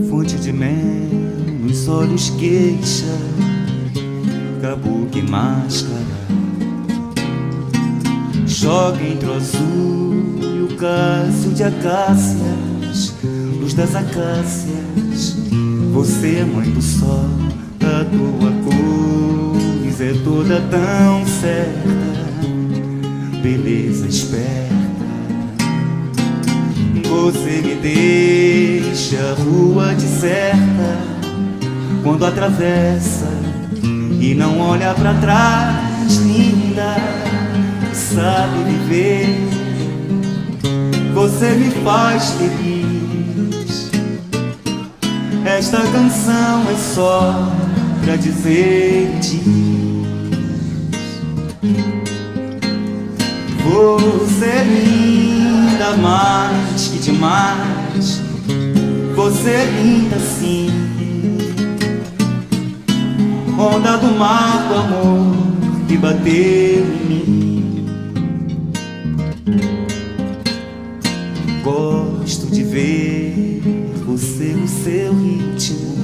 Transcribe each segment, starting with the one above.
Fonte de mel nos olhos queixa, kabuki máscara, joga entre o azul e o cássio de acácias, luz das acácias. Você é mãe do sol, a tua coisa é toda tão certa, beleza esperta. Você me deixa a rua deserta quando atravessa e não olha pra trás, linda, sabe viver. Você me faz feliz. Esta canção é só pra dizer-te: você é linda mais que demais. Você é linda sim, onda do mar do amor que bateu em mim. Gosto de ver você no seu ritmo,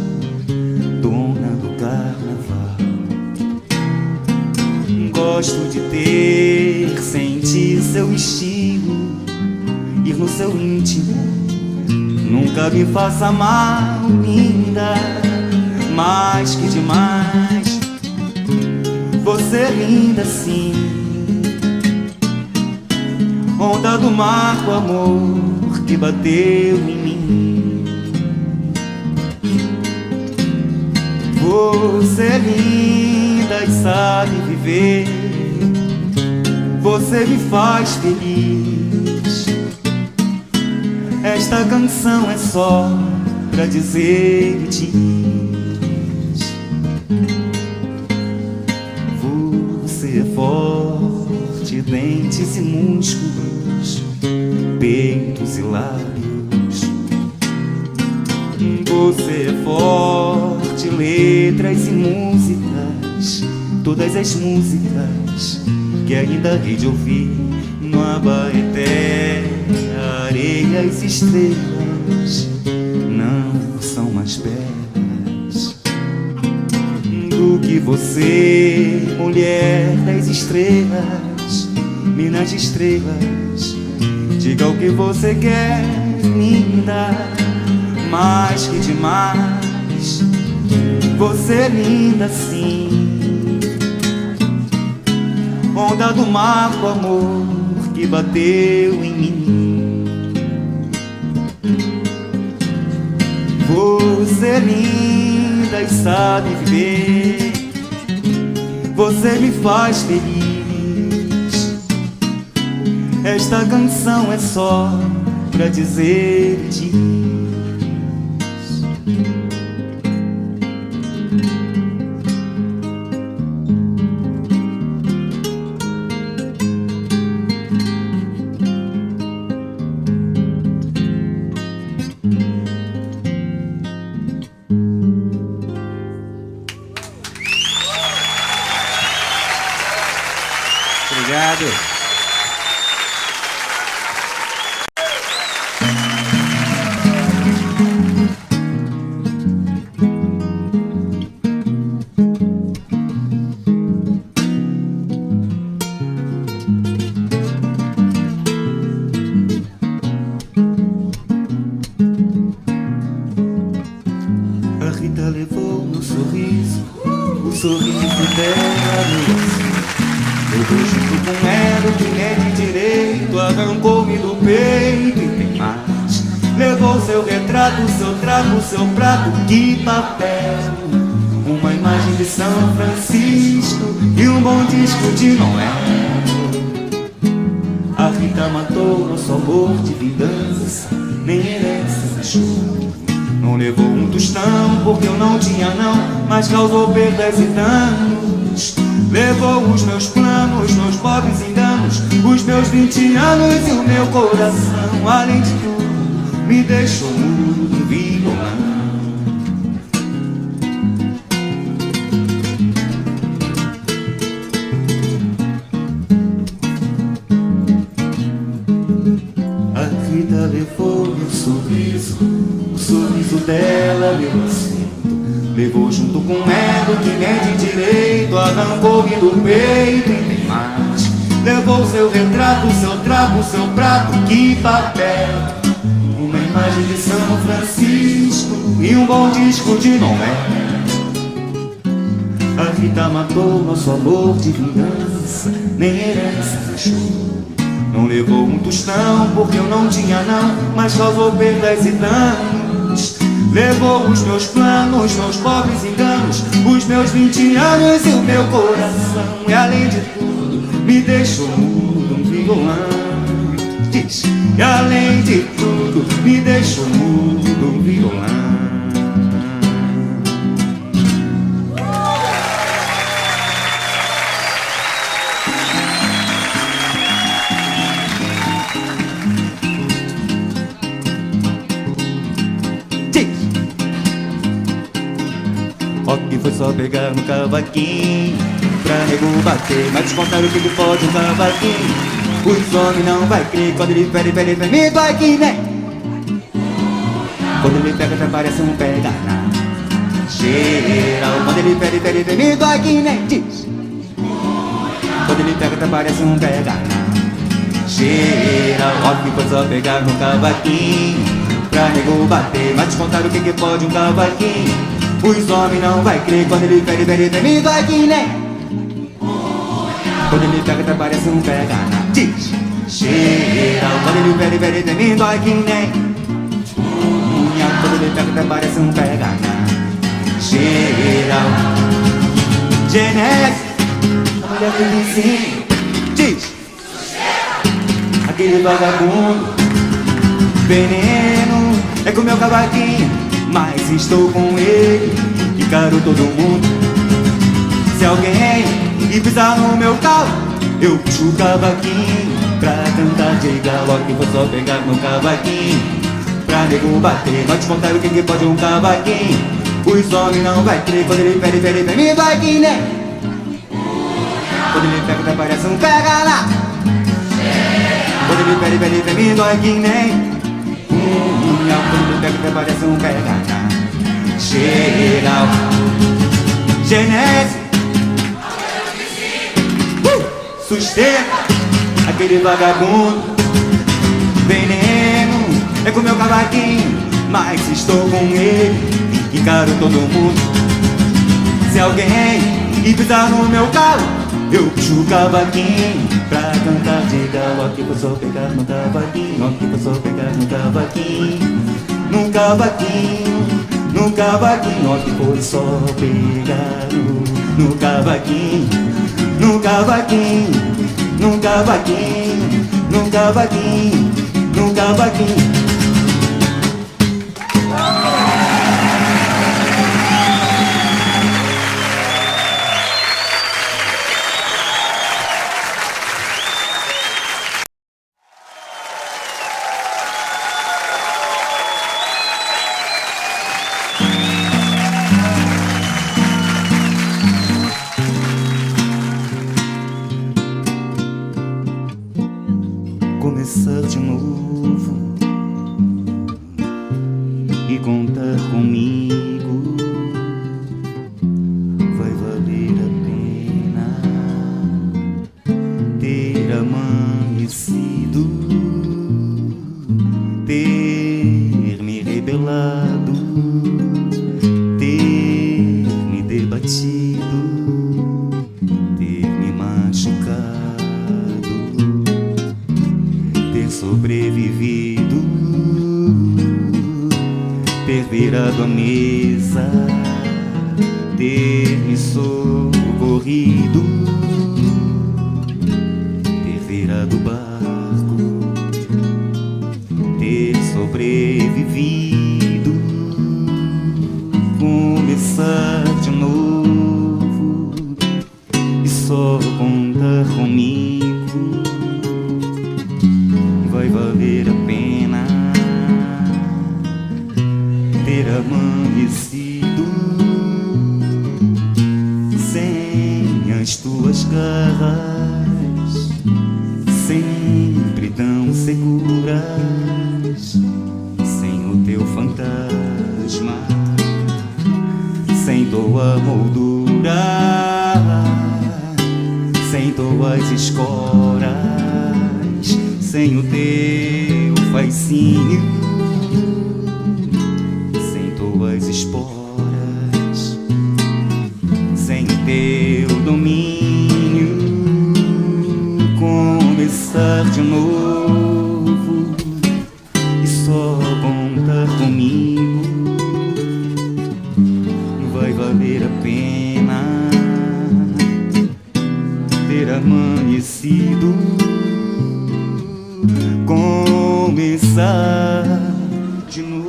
dona do carnaval. Gosto de ter, sentir seu estilo, ir no seu íntimo. Nunca me faça mal, linda, mais que demais. Você é linda sim, onda do mar do amor que bateu em mim. Você é linda e sabe viver. Você me faz feliz. Esta canção é só pra dizer-te: você é forte, dentes e músculos, peitos e lábios. Você é forte, letras e músicas, todas as músicas que ainda hei de ouvir no Abaeté. Areias e estrelas não são mais belas do que você, mulher das estrelas, mina de estrelas. Diga o que você quer, linda, mais que demais. Você é linda sim, onda do mar do amor que bateu em mim. Você é linda e sabe viver. Você me faz feliz. Esta canção é só pra dizer-te: obrigado. A Rita levou meu sorriso, o sorriso dela mesmo. Eu junto com ela, o que é de direito, arrancou-me do peito e tem mais. Levou seu retrato, seu trago, seu prato, que papel. Uma imagem de São Francisco e um bom disco de Noel. A Rita matou nosso amor de vingança, nem herança deixou. Não levou um tostão porque eu não tinha não, mas causou perdas e danos. Levou os meus planos, meus pobres enganos, os meus 20 anos e o meu coração. Além de tudo, me deixou mudo, um violão. que nem de direito, arrancou-me do peito e tem mais. Levou seu retrato, seu trapo, seu prato, que papel. Uma imagem de São Francisco e um bom disco de Noé. A Rita matou nosso amor de vingança, nem herança deixou. Não levou um tostão, porque eu não tinha não, mas causou perdas e danos. Levou os meus planos, meus pobres enganos, os meus 20 anos e o meu coração. E além de tudo, me deixou mudo, um violão. Diz, e além de tudo, me deixou mudo, um violão. Rock foi só pegar no cavaquinho pra nego bater, mas te contar o que pode um cavaquinho. Os homens não vai crer quando ele pede, me dói que nem. Quando ele pega até parece um pega na geral. Quando ele pede, me dói que nem. Diz. Quando ele pega até parece um pega na geral. Rock foi só pegar no cavaquinho pra nego bater, mas te contar o que pode um cavaquinho. Os homens não vai crer quando ele pede, me dói que nem. Quando ele pega até parece um pega na diz geral. Quando ele pede, me dói que nem. Quando ele pega até parece um pega na geral. Genésio, a mulher do vizinho diz. Aquele vagabundo veneno é com meu cavaquinho, mas estou com ele, que caro todo mundo. Se alguém pisar no meu carro, eu puxo o cavaquinho pra cantar de galo. Que vou só pegar meu cavaquinho pra nego bater, mas te contar o que pode um cavaquinho. Os homens não vai crer quando ele pede, me vai que nem. Quando ele pega até parece um pega lá. Quando ele pede, me dói que nem. Quando ele pega até parece um pega na geral. Genésio, sustenta aquele vagabundo. Veneno é com meu cavaquinho, mas estou com ele, encaro todo mundo. Se alguém pisar no meu carro, eu puxo o cavaquinho pra cantar de galo. Aqui vou só pegar no cavaquinho, aqui vou só pegar no cavaquinho, no cavaquinho, no cavaquinho. Aqui vou só pegar no cavaquinho, no cavaquinho, no cavaquinho, no cavaquinho, no cavaquinho. Começar de novo e contar comigo vai valer a pena ter amanhecido, ter me rebelado, ter me debatido, ter me machucado, sobrevivido, ter virado a mesa, ter me socorrido, ter virado o barco, ter sobrevivido, começar de novo e só contar comigo vai valer a pena ter amanhecido sem as tuas garras, sempre tão seguras, sem o teu fantasma, sem tua moldura. sentou as esporas, sem o teu fascínio. Sentou as esporas, sem o teu domínio. Começar de novo e só contar comigo vai valer a pena ter amanhecido. Começar de novo.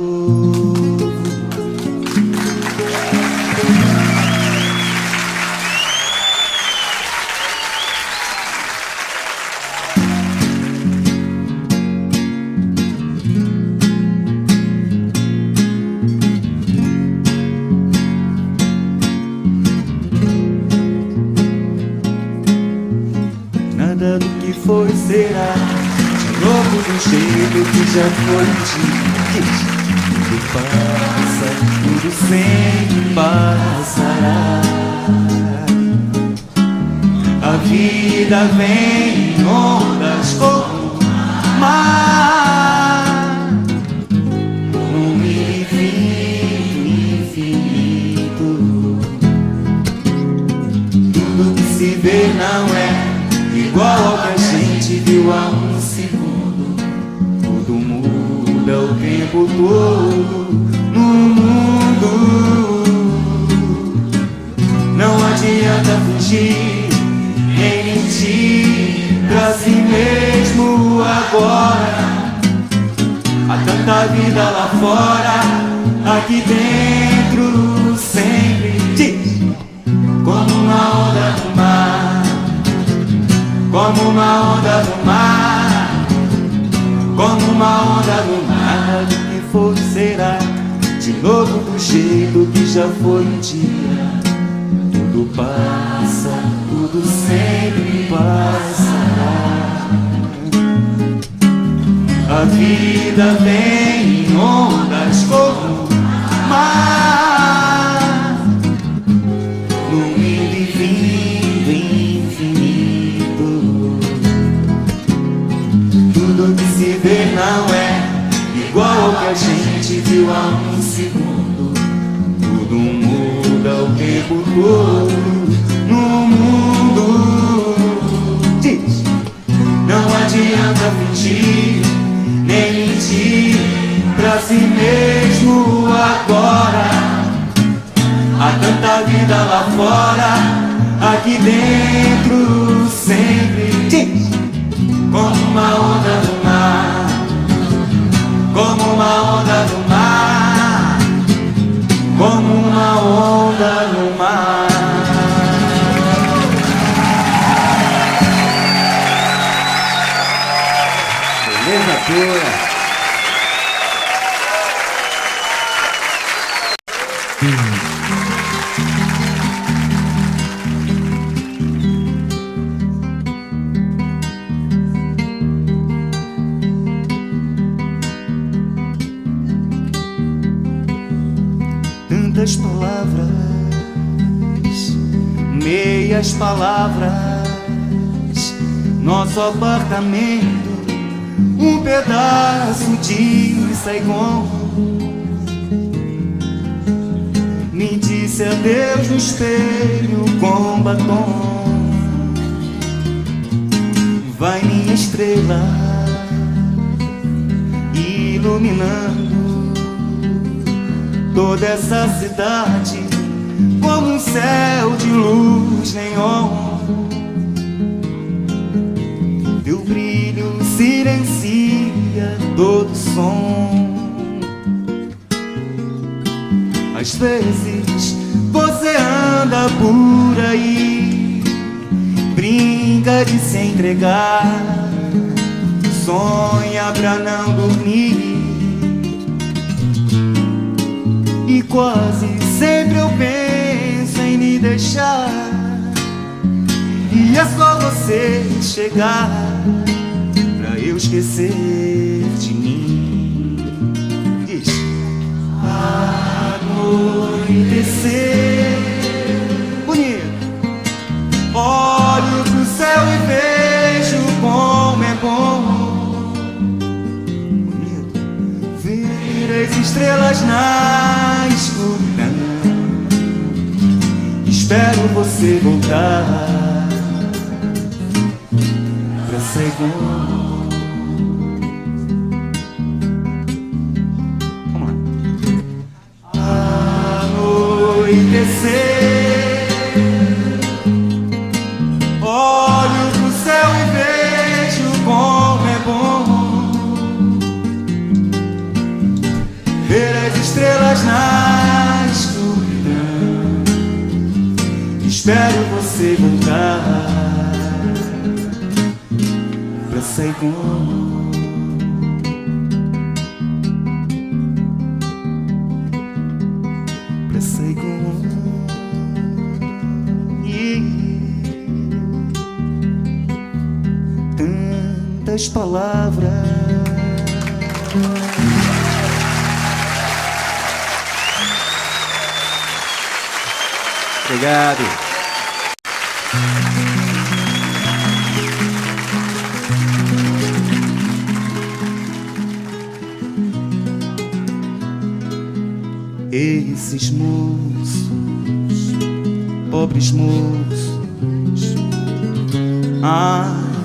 Nada do que foi será de novo do jeito que já foi. Tudo passa, tudo sempre passará. A vida vem em ondas como o mar, num infinito. Tudo que se vê não é igual ao que a gente viu há um segundo. Tudo muda o tempo todo no mundo. Não adianta fugir nem mentir pra si mesmo agora. Há tanta vida lá fora, aqui dentro sempre diz, como uma onda do mar. Como uma onda no mar, como uma onda no mar. Do que for será de novo do jeito que já foi um dia. Tudo passa, tudo sempre passará. A vida vem em ondas como o mar, num indo e vindo infinito. Tudo que se vê não é igual ao que a gente viu há um segundo. Tudo muda o tempo todo no mundo. Diz, não adianta fingir nem mentir pra si mesmo agora. Há tanta vida lá fora, aqui dentro sempre diz, como uma onda do mar, como uma onda do mar, como uma onda no mar. Beleza pura. Tantas palavras, meias palavras, nosso apartamento, um pedaço de Saigon. Me disse adeus no espelho com batom. Vai minha estrela iluminando toda essa cidade como um céu de luz neon. Teu brilho silencia todo som. Às vezes você anda por aí, brinca de se entregar, sonha pra não dormir. E quase sempre eu penso em me deixar, e é só você chegar pra eu esquecer de mim. Diz, anoitecer bonito, olho pro céu estrelas na escuridão, espero você voltar pra Saigon. Anoitecer, olho pro céu e vejo como é bom ver as estrelas na escuridão, espero você voltar pra Saigon. Pra Saigon. Tantas palavras. Obrigado. Esses moços, pobres moços,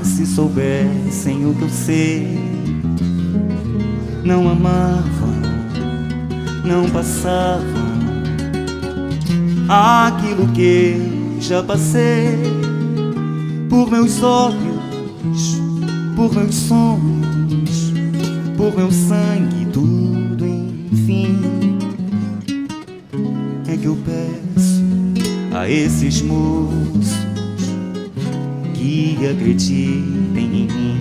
se soubessem o que eu sei, não amavam, não passavam aquilo que já passei, por meus olhos, por meus sonhos, por meu sangue, tudo enfim. É que eu peço a esses moços que acreditem em mim.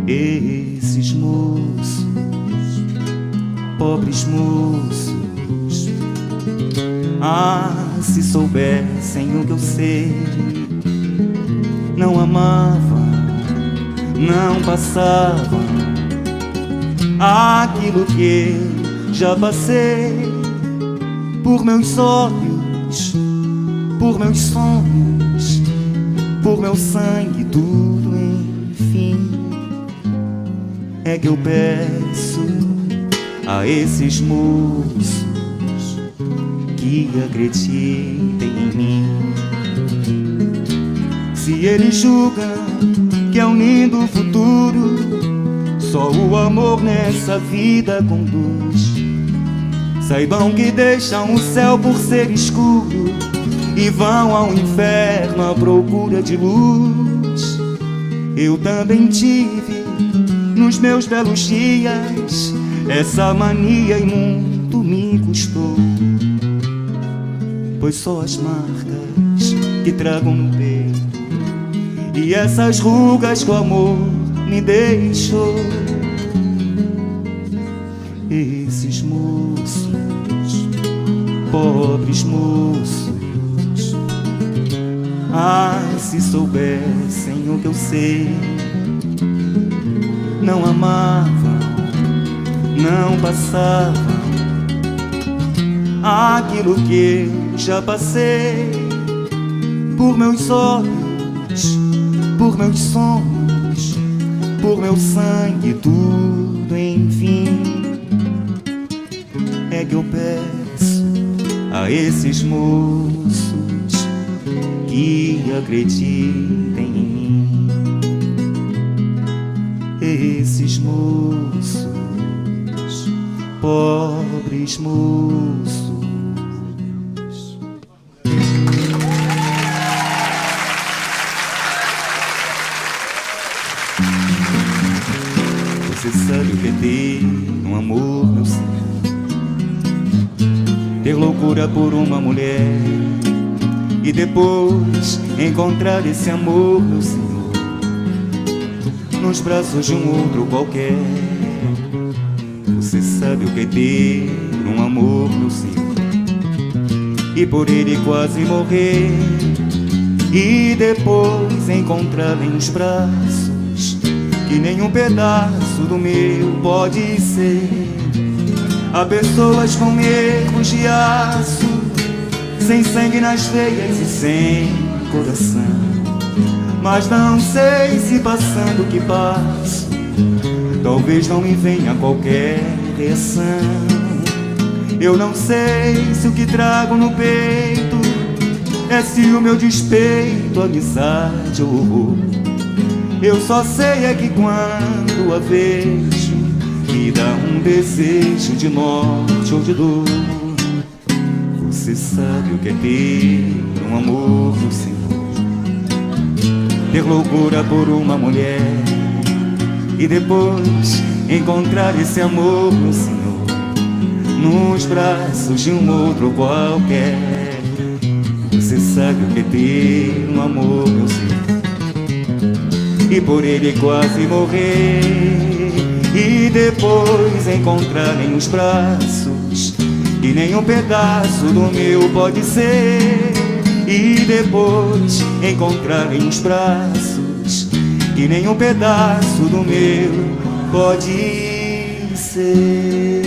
Esses moços, pobres moços, se soubessem o que eu sei, não amavam, não passavam aquilo que já passei, por meus olhos, por meus sonhos, por meu sangue, tudo enfim. É que eu peço a esses moços que acreditem em mim. Se eles julgam que é um lindo futuro, só o amor nessa vida conduz, saibam que deixam o céu por ser escuro e vão ao inferno à procura de luz. Eu também tive nos meus belos dias essa mania e muito me custou, pois só as marcas que tragam no peito e essas rugas que o amor me deixou. Esses moços, pobres moços, se soubessem o que eu sei, não amavam, não passavam aquilo que já passei, por meus olhos, por meus sonhos, por meu sangue, tudo enfim. É que eu peço a esses moços que acreditem em mim. Esses moços, pobres moços. Você sabe o que é ter um amor, meu Senhor, ter loucura por uma mulher e depois encontrar esse amor, meu Senhor, nos braços de um outro qualquer. Você sabe o que é ter um amor, meu Senhor, e por ele quase morrer e depois encontrar em os braços que nenhum pedaço do meu pode ser. Há pessoas com erros de aço, sem sangue nas veias e sem coração, mas não sei se passando o que passo, talvez não me venha qualquer reação. Eu não sei se o que trago no peito é ciúme ou despeito, amizade ou horror. Eu só sei é que quando a vejo me dá um desejo de morte ou de dor. Você sabe o que é ter um amor no Senhor, ter loucura por uma mulher e depois encontrar esse amor no Senhor nos braços de um outro qualquer. Você sabe o que é ter um amor, meu Senhor, e por ele quase morrer e depois encontrar em os braços que nem um pedaço do meu pode ser, e depois encontrar em os braços que nem um pedaço do meu pode ser.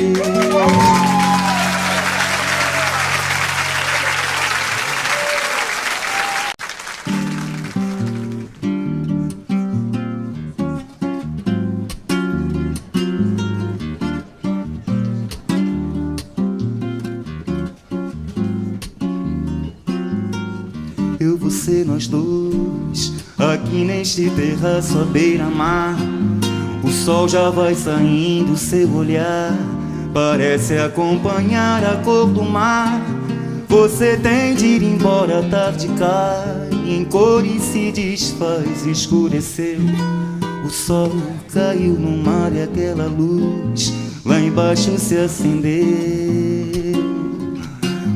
Eu, você, nós dois, aqui neste terraço à beira-mar. O sol já vai saindo, seu olhar parece acompanhar a cor do mar. Você tem de ir embora, a tarde cai em cor e se desfaz, escureceu. O sol caiu no mar e aquela luz lá embaixo se acendeu.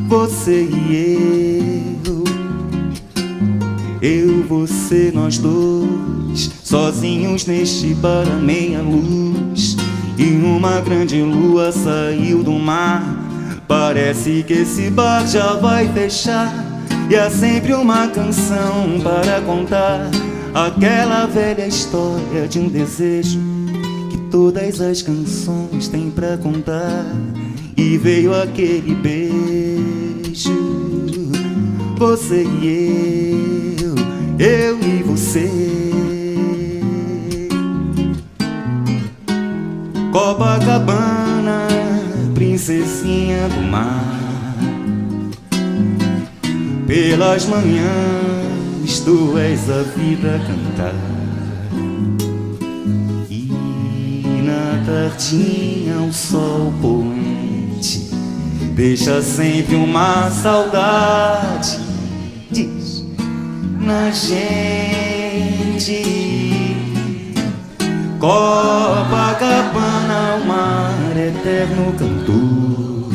Você e eu, você, nós dois, sozinhos neste bar à meia luz, e uma grande lua saiu do mar. Parece que esse bar já vai fechar, e há sempre uma canção para contar aquela velha história de um desejo que todas as canções têm pra contar. E veio aquele beijo, você e eu e você. Copacabana, princesinha do mar. Pelas manhãs tu és a vida a cantar, e na tardinha o sol poente deixa sempre uma saudade, diz, na gente. Copacabana, o mar eterno cantor.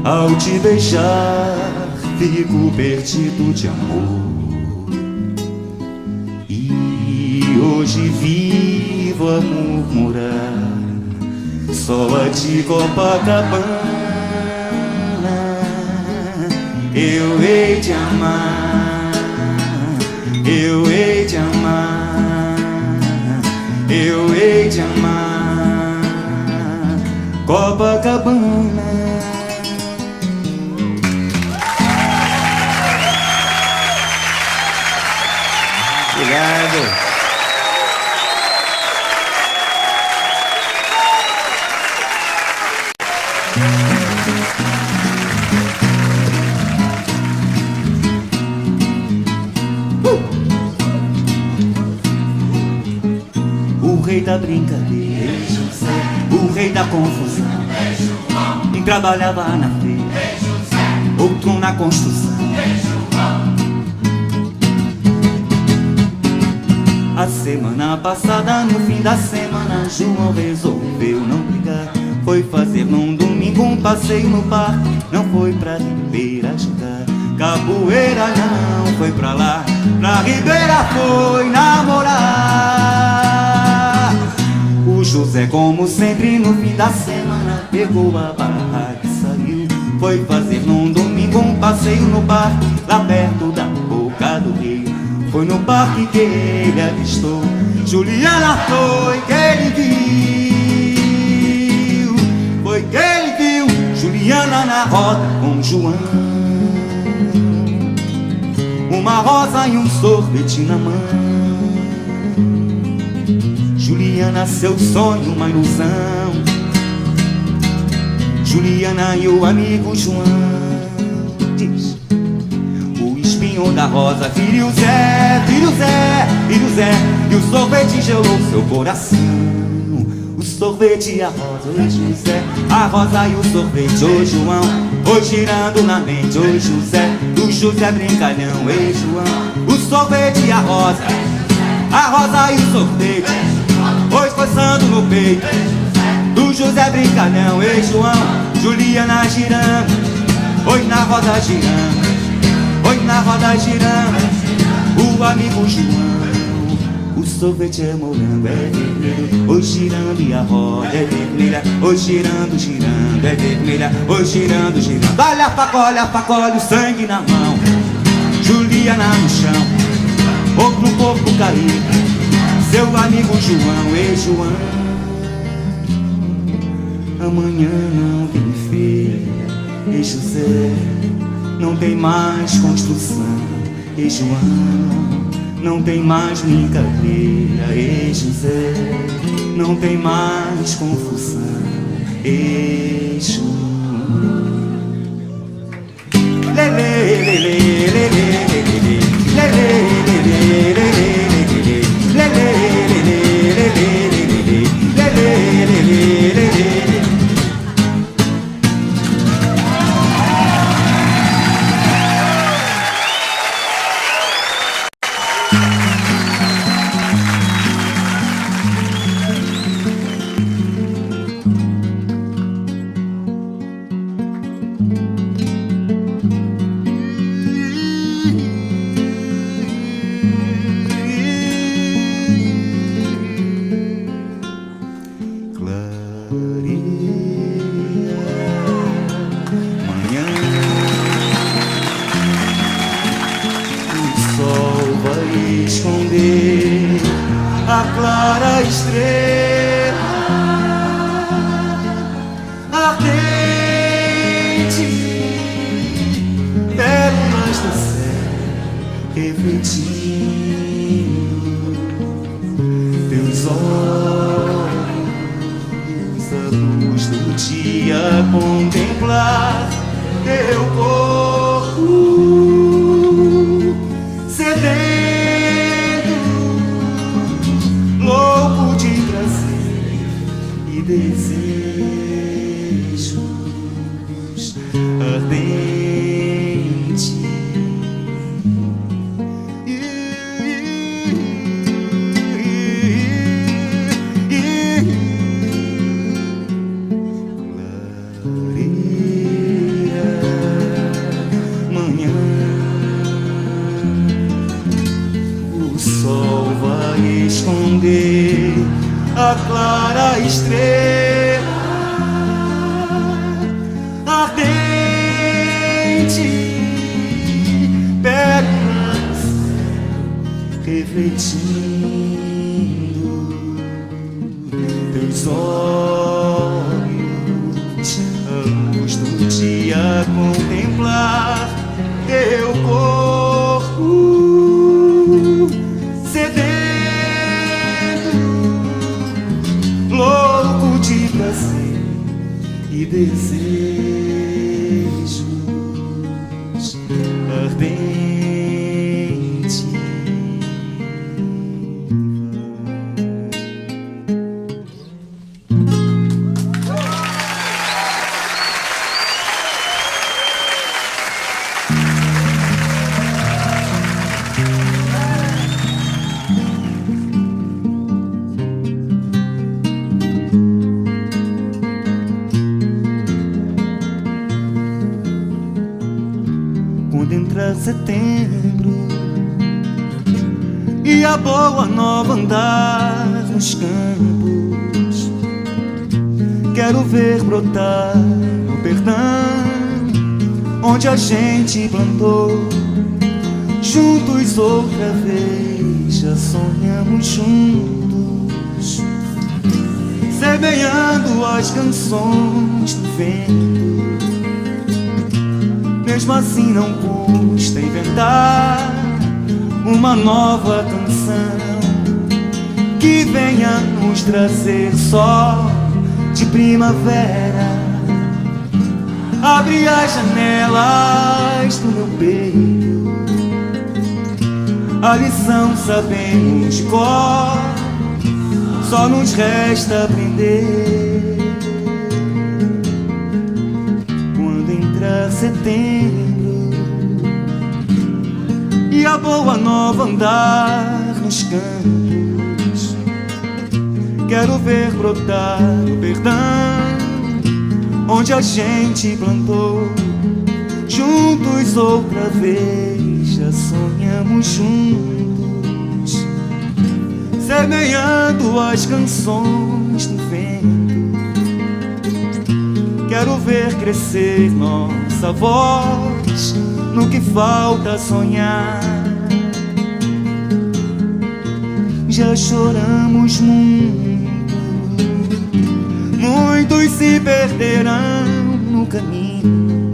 Ao te beijar, fico perdido de amor. E hoje vivo a murmurar só a de Copacabana. Eu hei de amar, eu hei de amar, eu hei de amar Copacabana. Obrigado. O rei da brincadeira, o rei da confusão, quem trabalhava na feira, outro na construção. A semana passada, no fim da semana, João resolveu não brigar. Foi fazer num domingo um passeio no parque, não foi pra Ribeira jogar capoeira, não foi pra lá, pra Ribeira foi namorar. O José, como sempre, no fim da semana, pegou a barraca e saiu. Foi fazer num domingo um passeio no parque, lá perto da boca do rio. Foi no parque que ele avistou Juliana, foi que ele viu. Foi que ele viu Juliana na roda com João, uma rosa e um sorvete na mão. Juliana Juliana, seu sonho, uma ilusão. Juliana e o amigo João. Diz: o espinho da rosa, filho Zé, filho Zé, filho Zé. E o sorvete gelou seu coração. O sorvete e a rosa, oi José. A rosa e o sorvete, oi João. Oi girando na mente, oi José. Do José brincalhão, ei João. O sorvete e a rosa e o sorvete, oi coçando no peito. Do José brincalhão, ei João. Juliana girando, oi na roda girando, oi na roda girando. O amigo João. O sorvete é morango, é vermelho, oi girando e a roda é vermelha. Oi girando, girando, é vermelha, oi girando, girando. Olha a faca, o sangue na mão. Juliana no chão, outro corpo caído. Seu amigo João, ei João. Amanhã não tem feira, ei José. Não tem mais construção, ei João. Não tem mais brincadeira, ei José. Não tem mais confusão, ei João. Lele, lele, lele, lele, lele, esconder a clara estrela ardente, pérolas do céu refletindo, teus olhos, a luz do dia contemplar teu corpo sedento, louco de prazer e desejos ardente. Clareia manhã, o sol vai esconder a clara estrela ardente, pérolas refletindo, teus olhos, a luz do dia contemplar teu corpo sedento, louco de prazer e desejos ardente. Quando entra setembro e a boa nova andar nos campos, quero ver brotar no perdão onde a gente plantou. Juntos outra vez já sonhamos juntos, semeando as canções do vento. Mesmo assim não custa inventar uma nova canção que venha nos trazer sol de primavera. Abre as janelas do meu peito, a lição sabemos de cor, só nos resta aprender. Quando entra setembro e a boa nova andar nos campos, quero ver brotar o perdão onde a gente plantou. Juntos outra vez, já sonhamos juntos, semeando as canções no vento. Quero ver crescer nossa voz no que falta sonhar. Já choramos muito, muitos se perderão no caminho.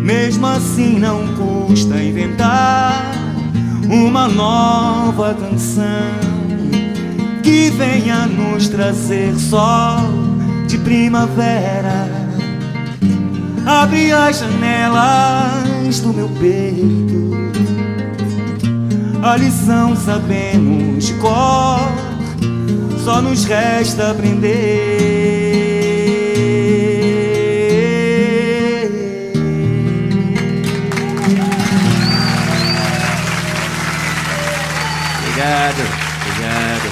Mesmo assim não custa inventar uma nova canção que venha nos trazer sol de primavera. Abre as janelas do meu peito, a lição sabemos de cor, só nos resta aprender. Obrigado, obrigado.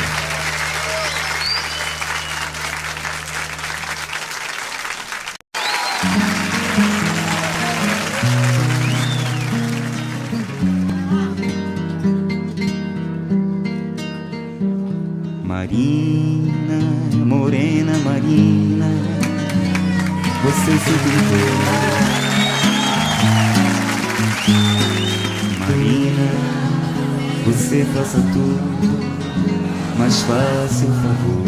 Marina, morena Marina, você se viveu. Marina, você faça tudo, mas faça o favor.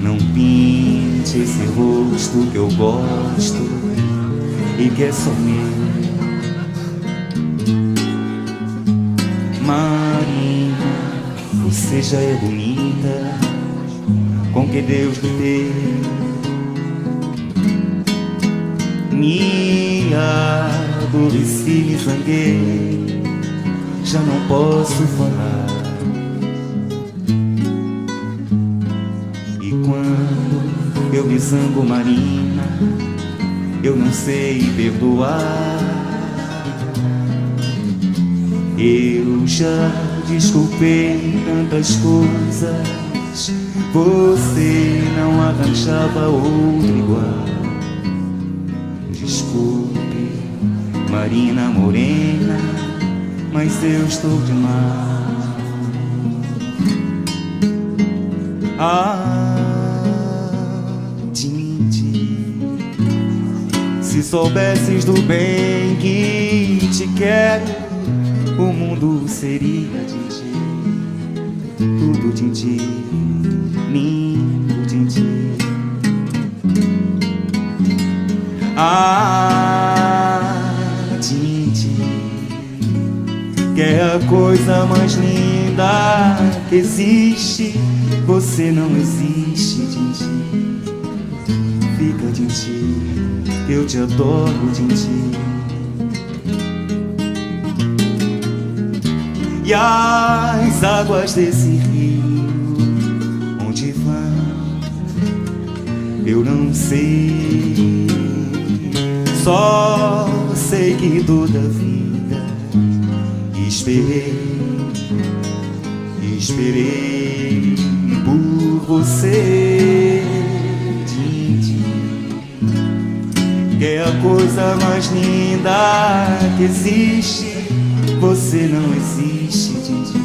Não pinte esse rosto que eu gosto e que é só meu. Marina, você já é bonita, com que Deus lhe deu. Me aborreci, me zanguei, já não posso falar. E quando eu me zango, Marina, eu não sei perdoar. Eu já desculpei tantas coisas, você não arranjava outro igual. Desculpe, Marina morena, mas eu estou de mal. Tinte, se soubesses do bem que te quero, o mundo seria Tinti, tudo Tinti, lindo Tinti. Tinti, que é a coisa mais linda que existe. Você não existe, Tinti. Fica, Tinti, eu te adoro, Tinti. E as águas desse rio, onde vão, eu não sei. Só sei que toda a vida esperei por você, Tinti, que é a coisa mais linda que existe. Você não existe, Tinti.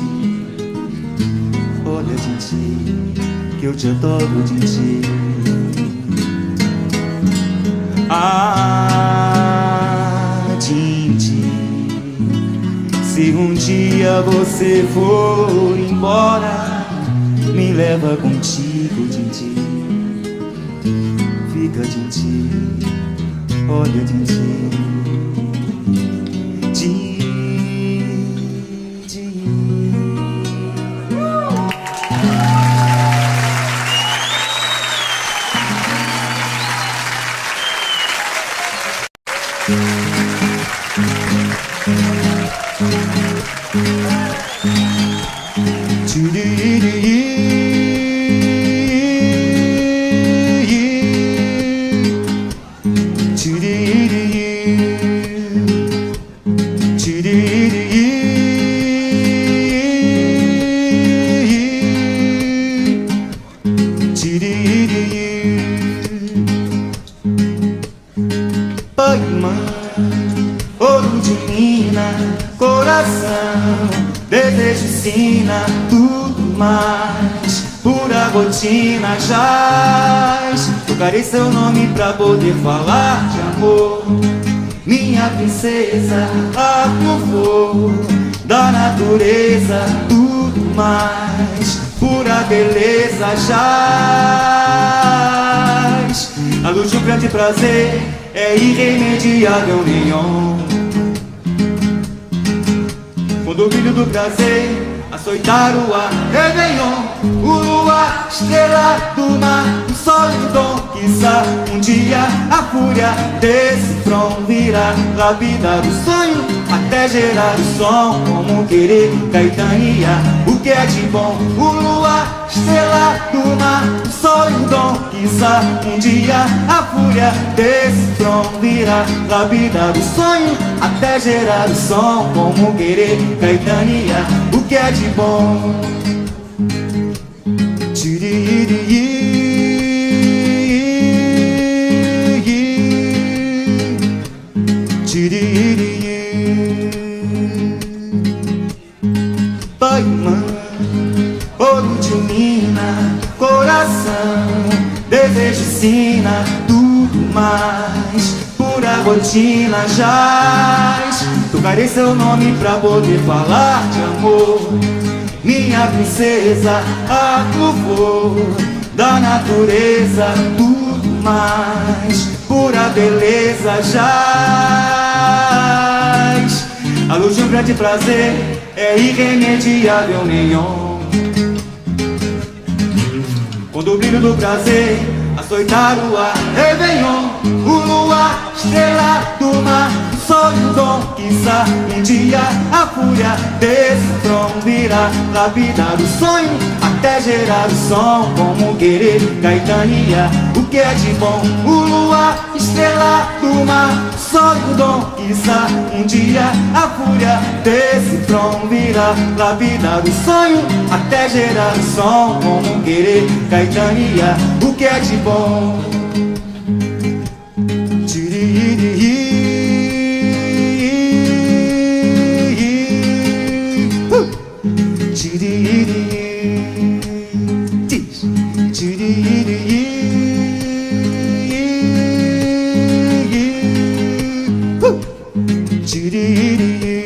Olha, Tinti, que eu te adoro, Tinti. Tinti, se um dia você for embora, me leva contigo, Tinti. Fica, Tinti. Olha, Tinti. ilumina coração, desejo ensina tudo mais. Pura rotina jaz, tocarei seu nome pra poder falar de amor. Minha princesa, a flor da natureza, tudo mais. Pura beleza jaz. A luz de um grande prazer é irremediável, neon. Quando o brilho do prazer açoitar o ar, Réveillon, o luar, estrela do mar, o sol e o dom. Quiçá um dia a fúria desse front virá lapidar o sonho até gerar o som. Como querer Caetania, o que é de bom? O luar, estrela do mar, o sol e o dom. Quiçá um dia a fúria desse front virá lapidar o sonho até gerar o som. Como querer Caetania, o que é de bom? Pai e mãe, ouro de mina, coração, desejo ensina tudo mais. Pura rotina jaz, tocarei seu nome pra poder falar de amor. Minha princesa, a flor da natureza, tudo mais. Pura beleza jaz. A luz de um grande prazer é irremediável, neon. Quando o brilho do prazer açoitar o ar, Réveillon, o luar, estrela do mar, o sol e o dom. Quiçá um dia a fúria desse front virá lapidar o sonho até gerar o som. Como querer Caetania, o que é de bom? O luar, estrela do mar, o sol e o dom. Quiçá um dia a fúria desse front virá lapidar o sonho até gerar o som. Como querer Caetania, o que é de bom? Chiri